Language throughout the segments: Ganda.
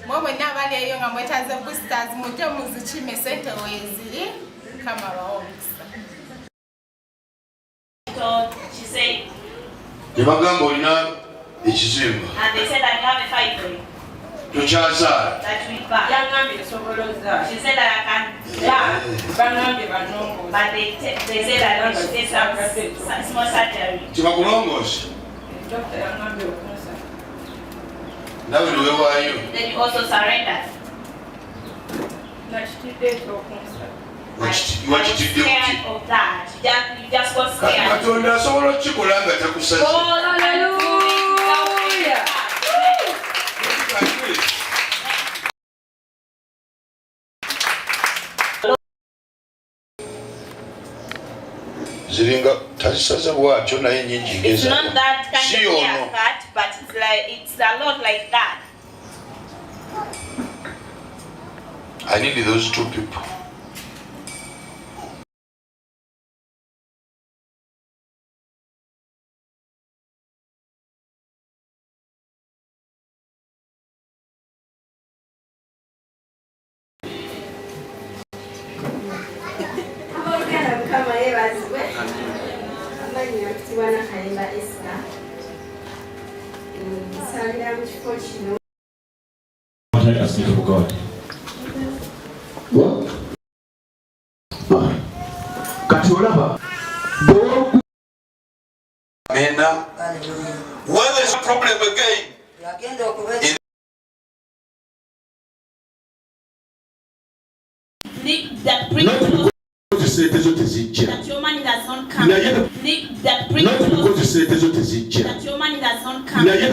Mwe n'abali eyo nga mwetaze boosters mujje muzikime sente weeziri kama baomukisa. She said, Yabagamba olina ekizimba. and they said that you have a fibroid. Tukyazaala. That we buy. She said that I can die. But they said that we should take some small surgery. Tibakulongoose. Nawe niweewaayo. Then you also surrender. Wakitidde Scared of that. You just got scared. Katonda asobola okukikola nga takusaze. Hallelujah. Ziringa tazisaze bwatyo naye nnyingi ngeza. It's not that kind of haircut, but it's a lot like that. I need those two people. What I ask you for God? What? Kati olaba. Amen. When there's a problem again, That brings that your money does not come. That brings that your money does not come. But the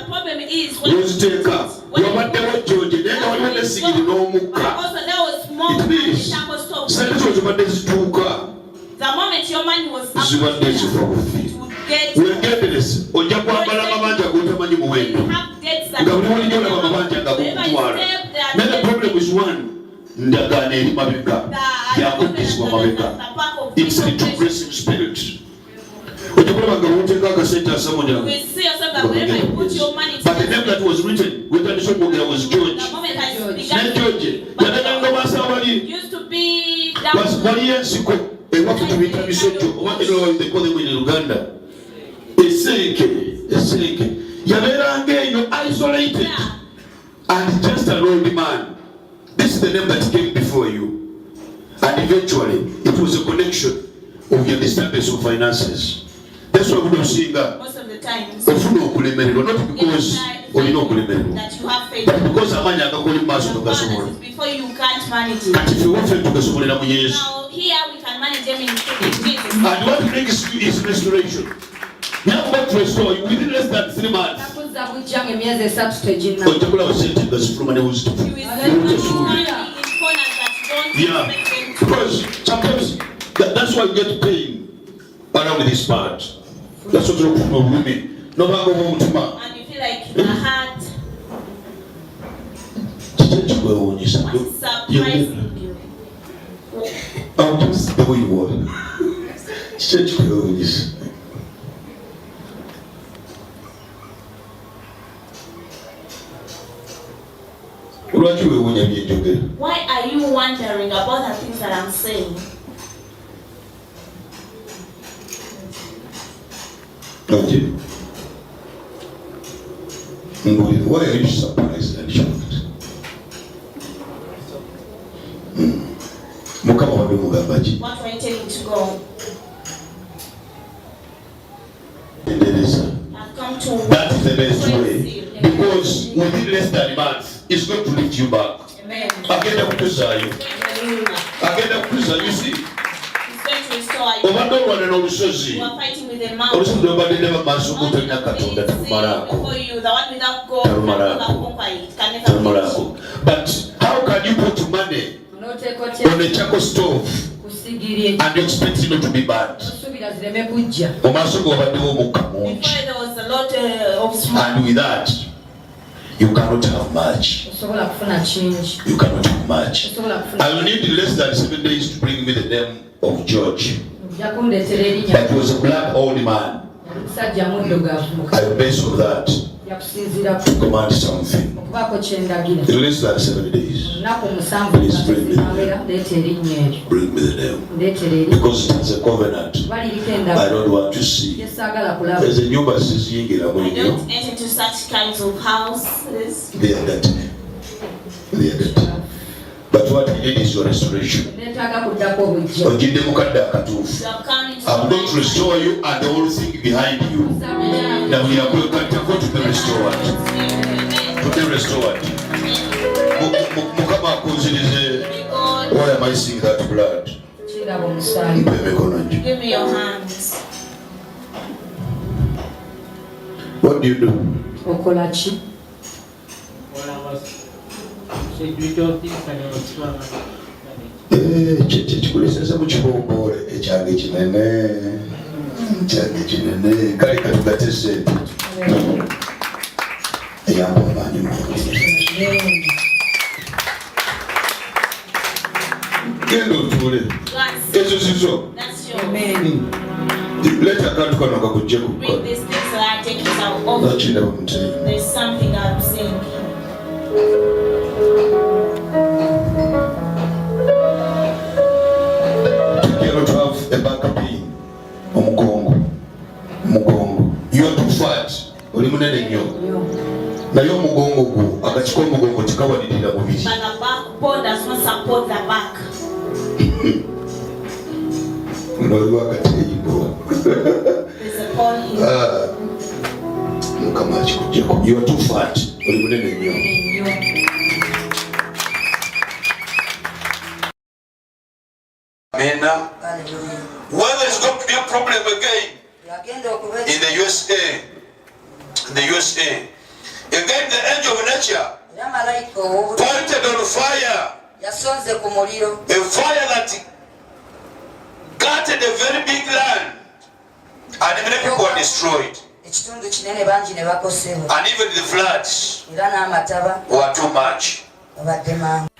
problem is when also there was more the moment your money was up, the problem is one. It's a retrogressive spirit. But the name that was written, whether the was George. Used to be they call them in Uganda. Isolated and just a lonely man. This is the name that came before you. And eventually, it was a connection of your disturbance of finances. That's why we don't see that. Most of the times, Not because or you that you have faith. but because amanya akakoli maso Before you can't manage it. Kati fe waffe tugasobolera mu Yesu. Now here we can manage them in Jesus. And what brings you is restoration. Now what to restore you within less than 3 months. Yeah, because sometimes that's why you get pain around with this part. That's what you're women. No matter what you do. And you feel like the heart surprising you. I'll just the way you want. Why are you wondering about the things that I'm saying? Okay. Why are you surprised and shocked? What are you telling to go? I've come to that is the best way. Because within less than a month, it's going to lift you back. Amen. Again, you see. You are fighting with a mountain. Before you, the one without God cannot conquer it. Can never finish. But how can you put money on a charcoal stove and expect it not to be bad? Before there was a lot of smoke. And with that, you cannot have much. You cannot have much. I will need less than 7 days to bring me the name of George. That was a black old man. I base on that. command something. In less than 7 days, please bring me the name. Bring me the name. Because it is a covenant. I don't want to see. There's a new basis. I don't enter into such kinds of houses. They are dirty. They are dirty. But what we need is your restoration. I'm going to restore you and the whole thing behind you. Now we are going to be restored. To be restored. Why am I seeing that blood? Give me your hands. What do you do? Kikuleseza mu kibombole ekyange kinene kale katugate sente eyamba amaanyi genda otuule ezo zizo leta akantu kano kakuggyeko nakiraba muteye. A back pain, omugongo. You are too fat. Oli munene nnyo. Naye omugongo gwo akakiko omugongo kikawalirira mubiri. But the backbone does not support the back. Oli wakateyiko. There's a hole here. Mukama akikuggyeko. You are too fat. Oli munene nnyo. Amen. When there's going to be a problem again in the USA, again the angel of nature pointed on fire, a fire that gutted a very big land, and many people were destroyed, and even the floods were too much.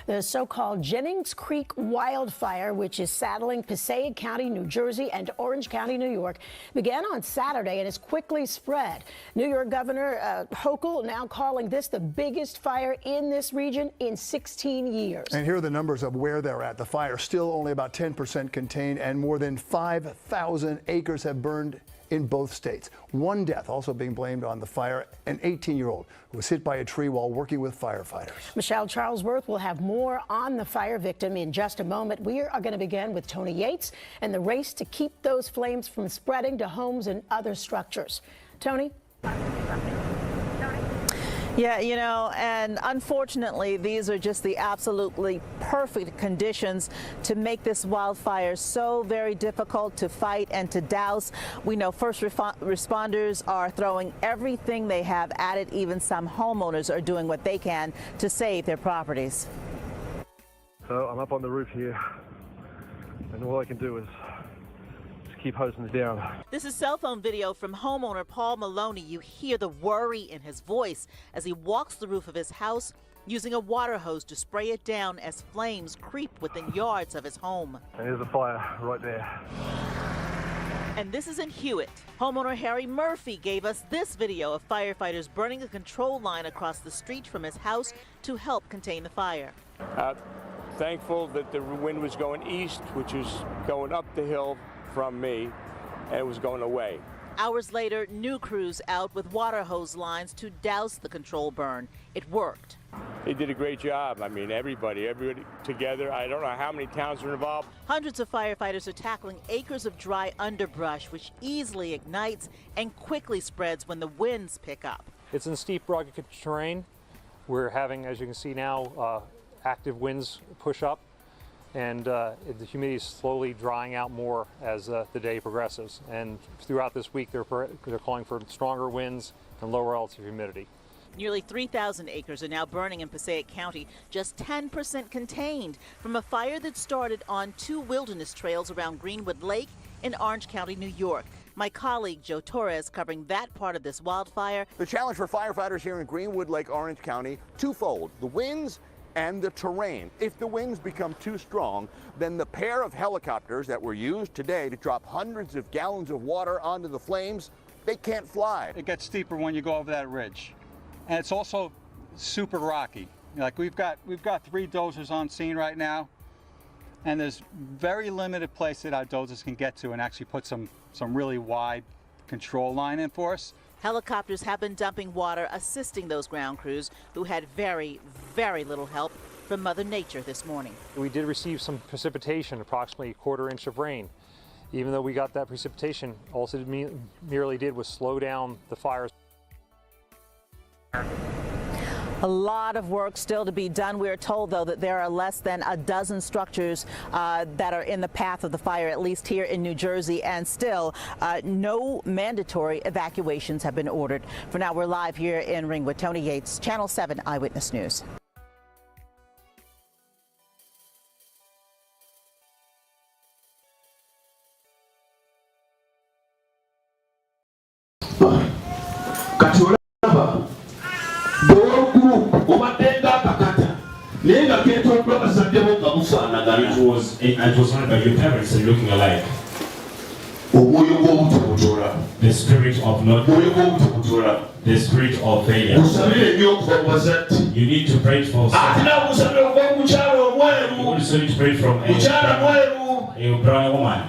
The so-called Jennings Creek wildfire, which is saddling Passaic County, New Jersey, and Orange County, New York, began on Saturday and has quickly spread. New York Governor Hochul now calling this the biggest fire in this region in 16 years. And here are the numbers of where they're at. The fire still only about 10% contained, and more than 5,000 acres have burned in both states. One death also being blamed on the fire, an 18-year-old who was hit by a tree while working with firefighters. Michelle Charlesworth will have more on the fire victim in just a moment. We are going to begin with Tony Yates and the race to keep those flames from spreading to homes and other structures. Tony? Yeah, you know, and unfortunately, these are just the absolutely perfect conditions to make this wildfire so very difficult to fight and to douse. We know first responders are throwing everything they have at it. Even some homeowners are doing what they can to save their properties. So I'm up on the roof here, and all I can do is keep hosing down. This is cell phone video from homeowner Paul Maloney. You hear the worry in his voice as he walks the roof of his house using a water hose to spray it down as flames creep within yards of his home. And there's a fire right there. And this is in Hewitt. Homeowner Harry Murphy gave us this video of firefighters burning a control line across the street from his house to help contain the fire. Thankful that the wind was going east, which is going up the hill from me, and it was going away. Hours later, new crews out with water hose lines to douse the control burn. It worked. They did a great job. I mean, everybody together. I don't know how many towns are involved. Hundreds of firefighters are tackling acres of dry underbrush, which easily ignites and quickly spreads when the winds pick up. It's in steep, rugged terrain. We're having, as you can see now, active winds push up, and the humidity is slowly drying out more as the day progresses. And throughout this week, they're calling for stronger winds and lower relative humidity. Nearly 3,000 acres are now burning in Passaic County, just 10% contained from a fire that started on 2 wilderness trails around Greenwood Lake in Orange County, New York. My colleague Joe Torres covering that part of this wildfire. The challenge for firefighters here in Greenwood Lake, Orange County, twofold: the winds and the terrain. If the winds become too strong, then the pair of helicopters that were used today to drop hundreds of gallons of water onto the flames they can't fly. It gets steeper when you go over that ridge. And it's also super rocky. Like we've got 3 dozers on scene right now, and there's very limited place that our dozers can get to and actually put some really wide control line in for us. Helicopters have been dumping water, assisting those ground crews who had very, very little help from Mother Nature this morning. We did receive some precipitation, approximately 1/4 inch of rain. Even though we got that precipitation, all it merely did was slow down the fires. A lot of work still to be done. We are told, though, that there are less than a dozen structures that are in the path of the fire, at least here in New Jersey, and still no mandatory evacuations have been ordered. For now, we're live here in Ringwood. Tony Yates, Channel 7 Eyewitness News. It was run by your parents and looking alike. The spirit of not, the spirit of failure. You need to pray for you also need to pray from a brown woman.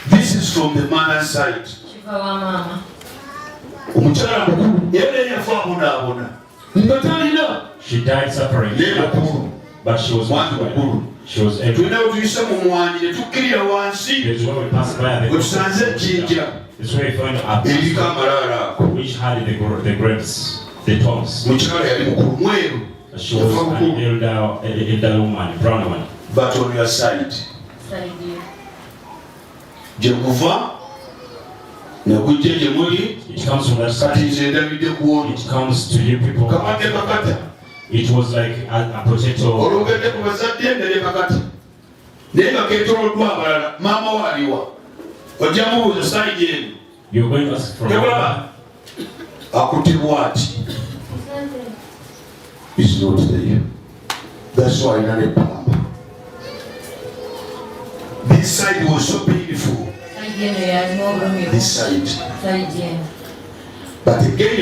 This is from the mother's side. She died separated, but she was one. She was able. This is where we pass by this way we find a which had the grapes, the tops. She was an elder woman, brown woman. But on your side, Jehovah. It comes from that side. It comes to you people. It was like a potato. You're going to ask from it's not there. That's why I'm not. This side was so beautiful. This side. But again,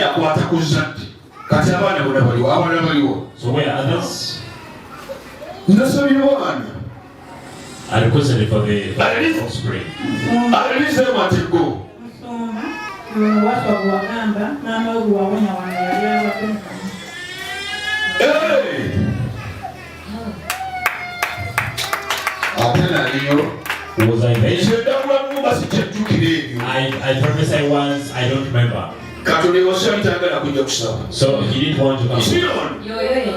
so where are others? I requested for the offspring. I release them at go. Was I there? I prophesied once, I don't remember. So he didn't want to come.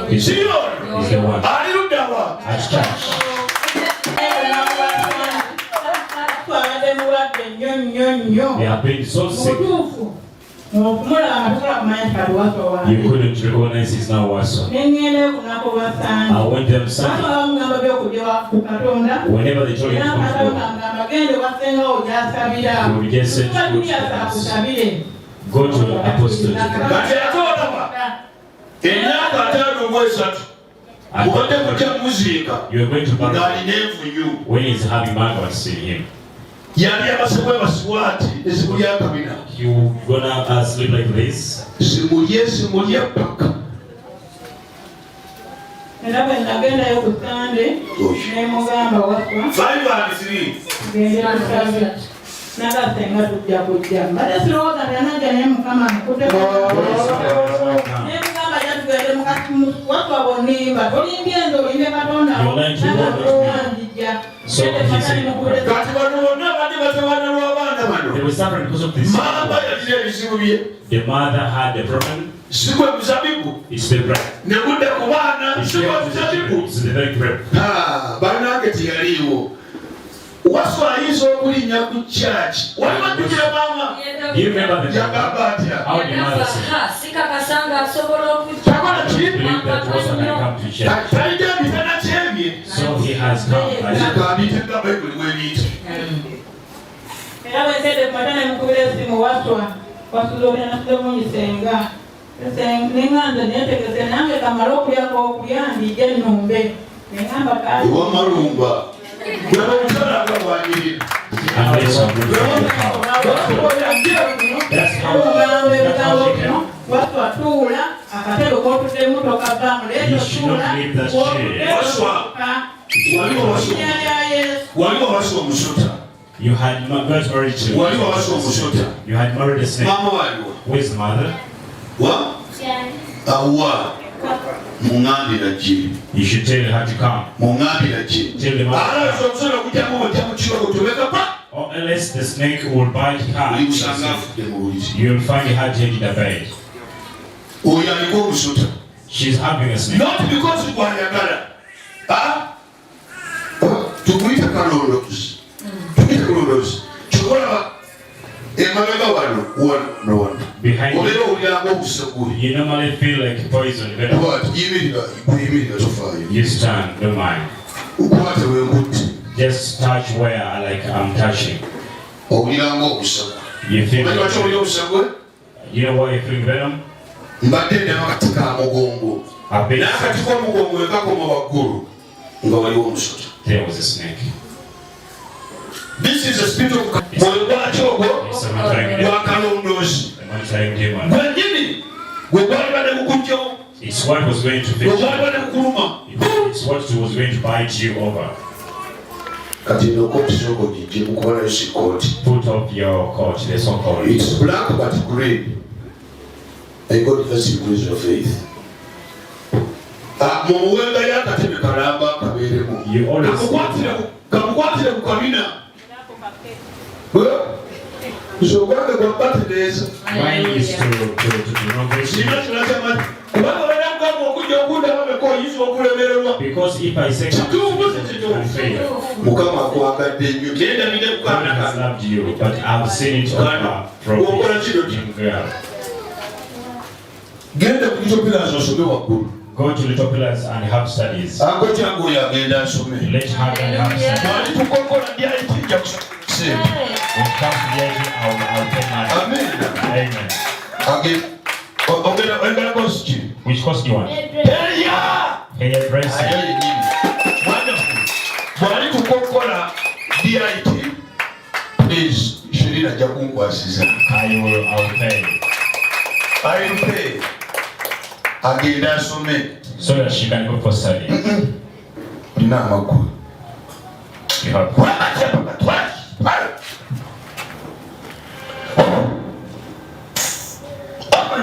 He's the one. At church. They have been so sick. You couldn't recognize his now also. I went them something. Whenever they told him to come, he would just say, go to the apostle. You are going to marry when he's having maggots in him. You're gonna sleep like this. So he said, they were suffering because of this. The mother had a problem. It's the bread. It's the very bread. Do you remember the how the mother said? Believe that was when I come to church. So he has come. unless you are going to the house. That's how she came. You should not leave that chair. You had got married to. You had married a snake. Where's the mother? What? You should tell her to come. Tell the mother to come. Or unless the snake will bite her, you'll find her dead in the bed. She's having a snake. Not because you are a ah? To meet a canolos. To meet a canolos. To go behind you normally feel like poison. What? You stand, don't mind. Just touch where I'm touching. You feel like, you know why you feel venom? There was a snake. This is a spirit of it's what was going to fix you. It's what was going to bite you over. Put up your coat, the so-called. It's black but green. I got the degrees of faith. You always mine is to because if I say God has loved you, but I've seen it over from girl. Go to Little Pillars and have studies. Let her and have studies. When it comes to the idea, I'll take my Amen. Which course do you want? Hairdressing. Please, I will pay. I will pay. So that she can go for study. You have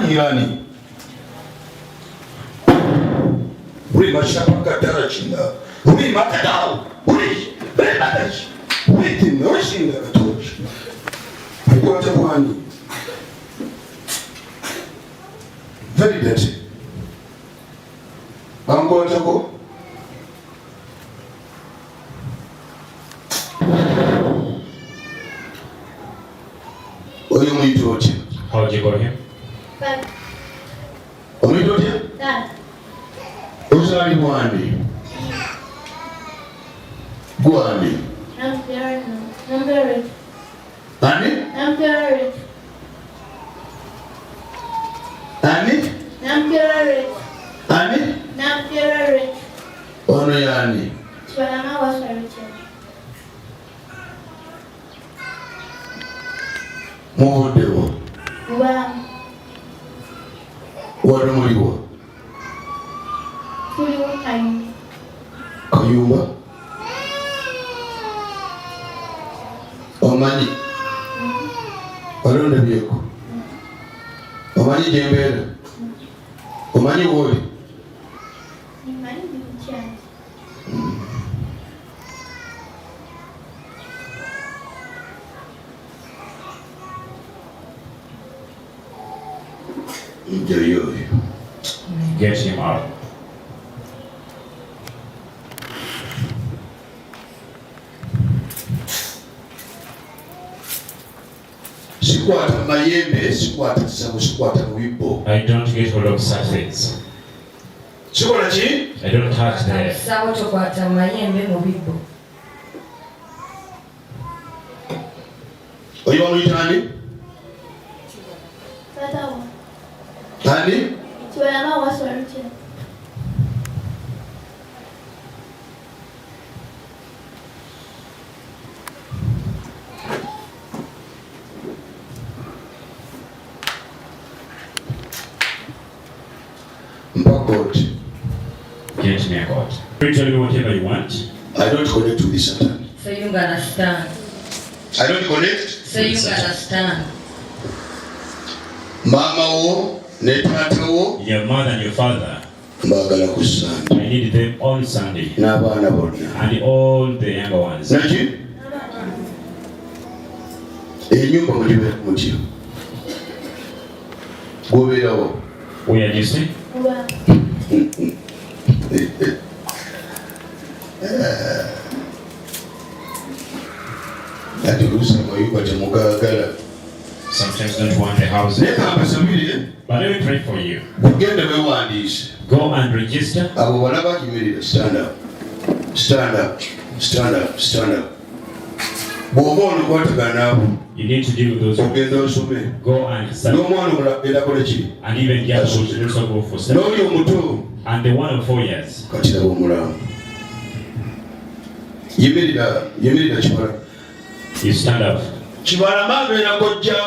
Yani uri mashaka katara chinga uri matadao uri bematash uri tinoshinga katosh kwata kwani very dirty mambo yako oyo mwitoje. How did you go to him? Dad. Uzali mwandi. Gwandi. Nampered. Ani? Nampered. Ani? Nampered. Ani? Nampered. Ono yani. Swalama was Richard. Mudewo. Wow. Wari muliwo. Tuliwo Kayumba. Kayumba. Omanyi. Walonda byeko. Omanyi jembera. Omanyi woli. Omanyi bichana. Get him out. Sikwata mayembe, sikwata sabu, sikwata wibo. I don't get hold of such things. Sikwata chi? I don't touch that. Sabu tokwata mayembe mu bibo. Oyo wamuyitani? Tatawa. Ani? Swalama was Richard. court. Get me a court. You tell me whatever you want. I don't connect to this Satan. So you understand. I don't connect. So you understand. Mama wo, ne tata wo. Your mother and your father. Mbagala ku Sunday. I need them on Sunday. N'abaana bonna. And all the younger ones. Naki? Enyumba mulibe mutyo. Gobeerawo. Where do you stay? Sometimes don't want the house. But let me pray for you. Go and register. Stand up. Stand up. Stand up. Stand up. You need to deal with those. Go and study. And even get those who also go for study. And the one of 4 years. You stand up. You were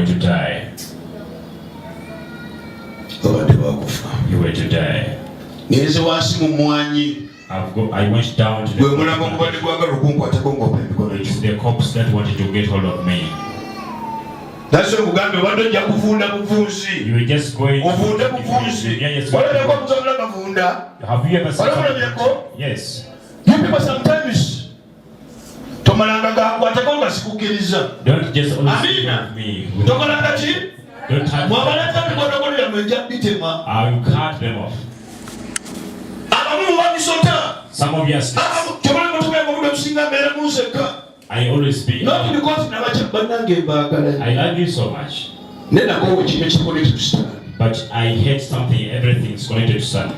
to die. You were to die. I went down to the cops that wanted to get hold of me. That's why Mugambe wadoja kuvunda buvuzi. You were just going. Uvunde buvuzi. Wale kwa mzomla kavunda. Have you ever seen something? Yes. You people sometimes tomalanga watekonga sikukiriza. Don't just always have me. Tomalanga chi? Don't have. Mwabaleta mikono ya mwenja bitema. I will cut them off. Abamu wabisota. Some of you are. Tomalanga tume mwabuda msinga mbele museka. I always speak. Not because I love you so much. But I hate something, everything is connected to sun.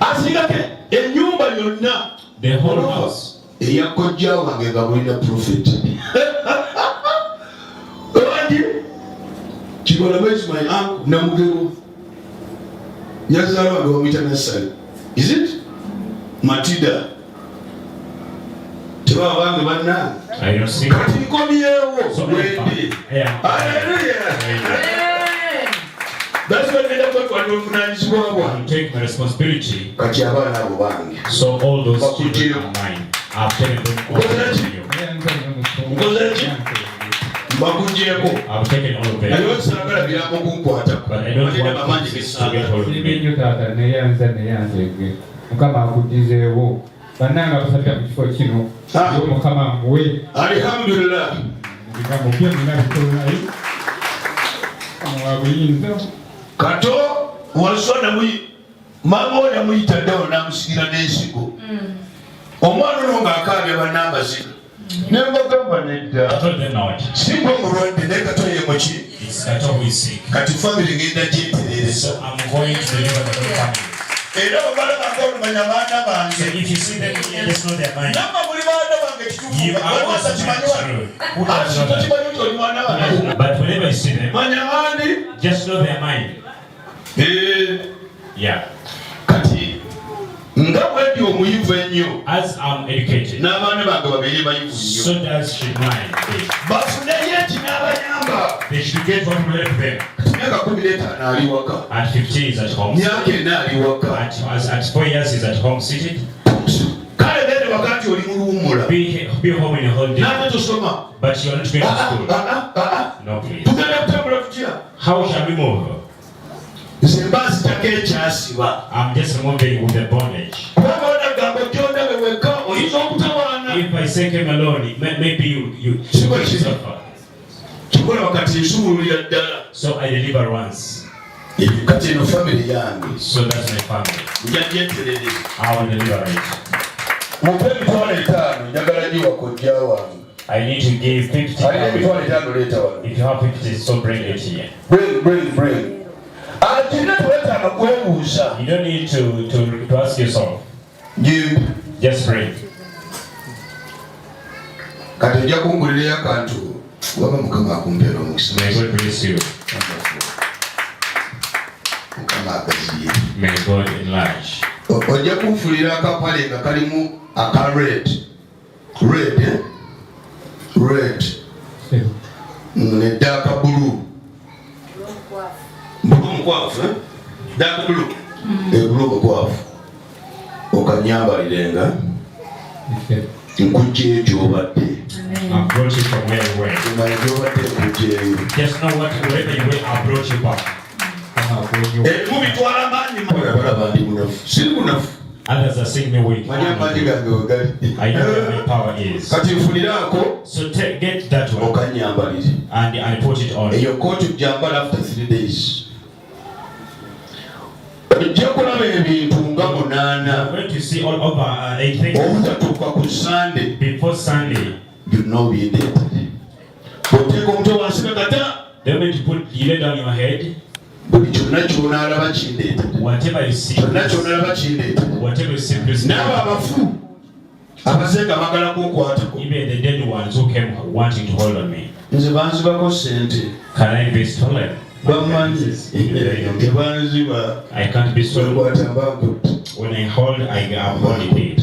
The whole house. My uncle, is it? Matilda. I don't see. So that's why I take my responsibility. So all those children are mine. I've taken them all from you. I've taken all of them. But I don't want this to get hold of me. Bananga basabya mu kifo kino yo mukama muwe alhamdulillah bigambo byonna bikola amwabuyinza kato wasona mu mama ya muyita dawo namusikira n'ensigo omwana nga akaabya banamba zino nembagamba nedda singa omulwadde naye kato ye muki kati family ngenda gyeterereza era obalaba ng'olumanya baana bange namwe muli baana bange kituufu kimanyi nti oli mwana wange manya baani kati nga bwedi omuyivu ennyo n'abaana bange babiri bayivu nnyo bafuneyo eki n'abayamba myaka 15 ali waka at 15 is at home. Myaka 4 ali waka at 4 years is at home seated. Kale bene wakati oli muluwumula be home in a holiday. Nate tusoma But you are not going to school. No please. Tugenda kutambula tutya? How shall we move? Nze mbazi take ekyasiba. I'm just removing with the bondage. Kubanga gamba gyonna beweka oyinza okutawaana. If I say came alone, maybe you suffer. So I deliver once. So that's my family. I will deliver it. I need to give 50. If you have 50, so bring it here. Bring. You don't need to ask yourself. Just bring. Waba mukama akumpera omukisa. May God bless you. May God enlarge. Ojja kunfulira akapale nga kalimu aka red ne dark blue mukwafu dark blue blue mukwafu okanyambalirenga nkujja ekyo obadde. Approach it from where you went. Just know what wherever you went, approach it back. Others are saying me weak. I know where my power is. So get that one and put it on. Your coat to jump after 3 days. We're going to see all over 8 things. Before Sunday, you know we did. They're going to put you lay down your head. Whatever you see, whatever you see, even the dead ones who came wanting to hold on me. Can I be stolen? I can't be stolen. When I hold, I am holding it.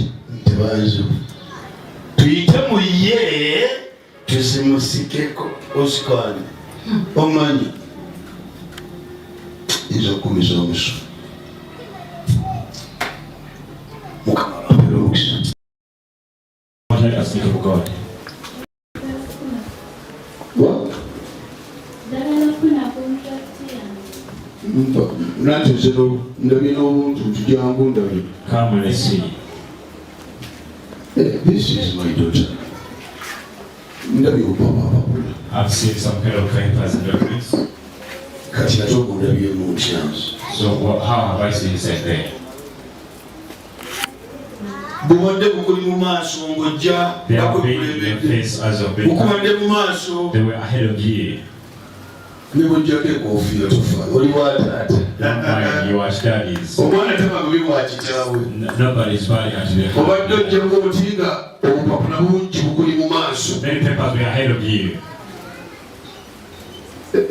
Izo kumiza omusu Let us speak of God. What? Come and see. This is my daughter. I've seen some kind of papers and documents. So how have I seen it said there? They have been in your face as of big time. They were ahead of you. Don't mind your studies. Nobody's body at the many papers were ahead of you. Let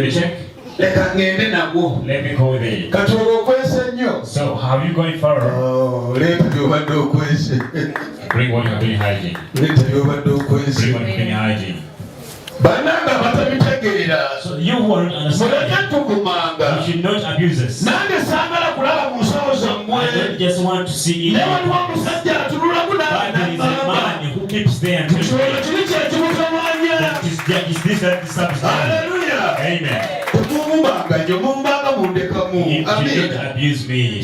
me check. Let me go there. So have you gone far? Bring what you have been hiding. Bring what you have been hiding. So you won't understand. You should not abuse us. I don't just want to see it. But there is a man who keeps there and tells me that is this that is substance. Amen. You don't abuse me.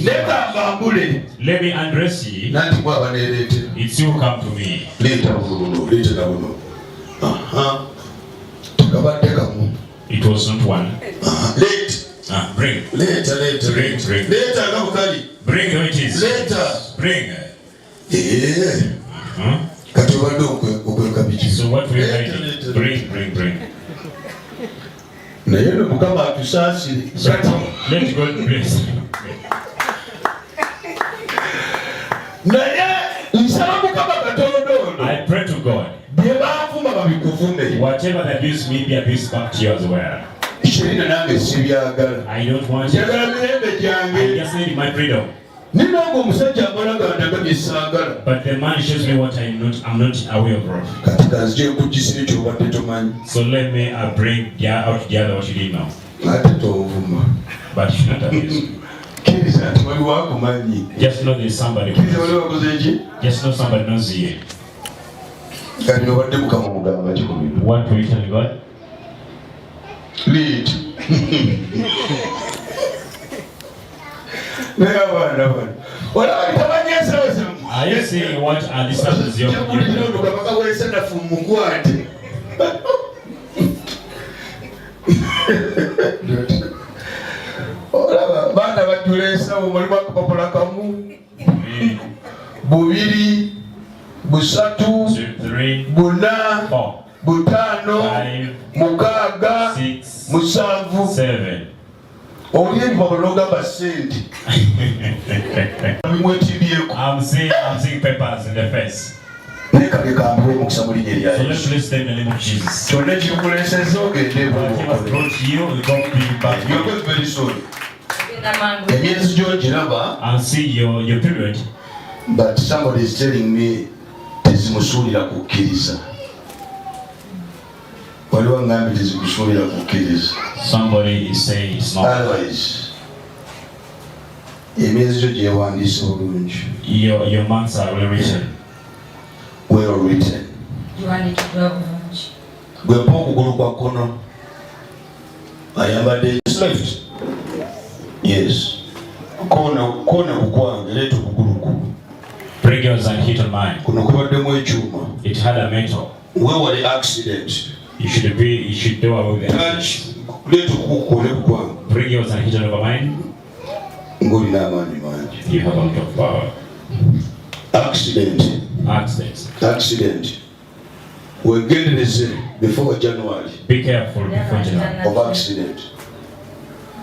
Let me undress you. It still come to me. It was not one. Bring. Bring. Bring who it is. Bring. So what we are hiding? Bring. Let God bless. I pray to God. Whatever that abuse me, be abused back to you as well. I don't want it. I just need my freedom. But the man shows me what I'm not aware of. So let me bring out together what you did now. But you should not abuse me. Just know there's somebody. Just know somebody knows you. What will you tell God? Lead. Are you saying what are the substances you're Bana batulesa omulimo akapapola kamu bubiri busatu buna butano mukaaga musanvu Only Bobologa Basend. I'm seeing papers in the face. So let's bless them in the name of Jesus. So let you bless us okay. You're going very soon. I'll see your period. But somebody is telling me tezimusulira kukkiriza. Waliwo ngambi tezimusulira kukkiriza. Somebody is saying it's not. Otherwise, emyezi gyo gyewandiise bulungi. Your months are well written. Well written. Gwe mpa okugulu kwa kkono. Ayambadde left. Yes. Kona kukwange leeta okugulu ku. Bring yours and hit on mine. Kuno kubaddemu ekyuma. It had a metal. Wewale accident. You should do away with it. Leeta okukole kukwange. Bring yours and hit on over mine. Ng'olina amaanyi mangi. You have a lot of power. Accident. Wegendereze before January. Be careful before January. Of accident.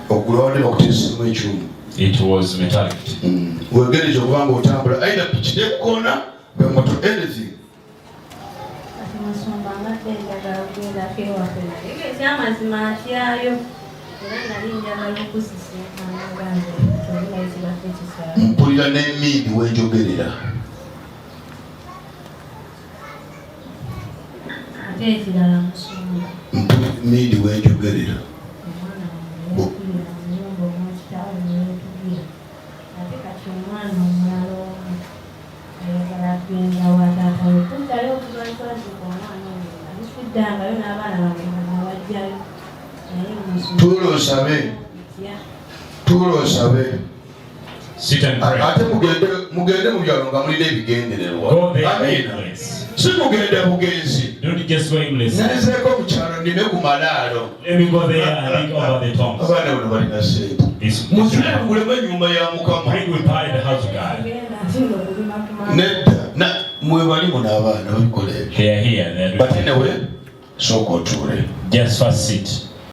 Okulawade bakuteesemu ekyuma. It was metallic. Wegendereze okubanga otambula aina piki nekkoona bemoto anything. Mpulira n'emmindi wenjogerera. Mmindi wenjogerera. Tulo osabe. Sit and pray. Ate mugende mu byalo nga mulina ebigendererwa. Go there aimless. Si mugende bugenzi. Don't just go aimless. Nzeeko mu kyalo nnime ku malaalo. Let me go there and dig over the tombs. Abaana bano balina sente. Muzire muleme ennyumba ya Mukama. Bring we buy the house of God. Nedda mwe balimu n'abaana babikola ebyo. They are here. But anyway, sooka otuule. Just first sit.